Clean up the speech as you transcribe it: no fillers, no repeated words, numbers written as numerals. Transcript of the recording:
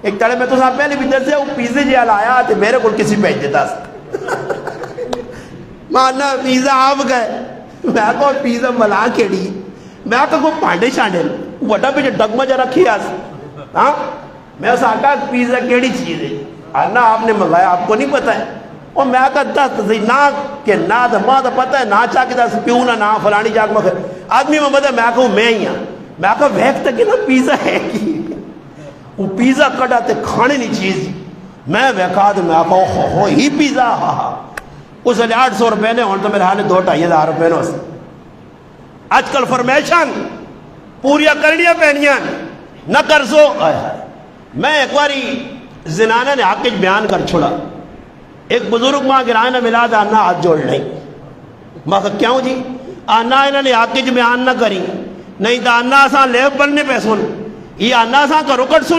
ایک تڑے میں تو صاحب پہلے بھی دسے وہ پیزے جی آیا تو میرے کو کسی بھیج دیتا مانا پیزا آپ گئے میں کہا پیزا ملا کیڑی میں کہا کوئی پانڈے شانڈے وڈا پیچھے ڈگمہ جا رکھی آس ہاں میں اس آقا پیزا کیڑی چیز ہے آنا آپ نے منگایا آپ کو نہیں پتا ہے اور میں کہا دست سی نا کہ نا دا ماں دا پتا ہے نا چاہ کے دست پیونا نا فلانی جاگ مکھر آدمی میں بتا میں کہا میں ہی ہاں میں کہا ویک تک نا پیزا ہے کی وہ پیزا کٹا تے کھانے نہیں چیز میں ویکا تو میں کہا ہو ہی پیزا ہاں ہاں اس لئے 800 روپے نے ہونے تو میرے حالے 2-2,500 روپے نے اس آج کل فرمیشن پوریا کرنیا پہنیاں نہ کرزو میں ایک باری زنانہ نے حق بیان کر چھوڑا ایک بزرگ ماں گرائے نہ ملا دا آنا ہاتھ جوڑ نہیں میں کہا کیوں جی آنا انہوں نے حق بیان نہ کری نہیں دا آنا آسان لیو بننے پیسوں یہ آنا آسان کا رکڑ سن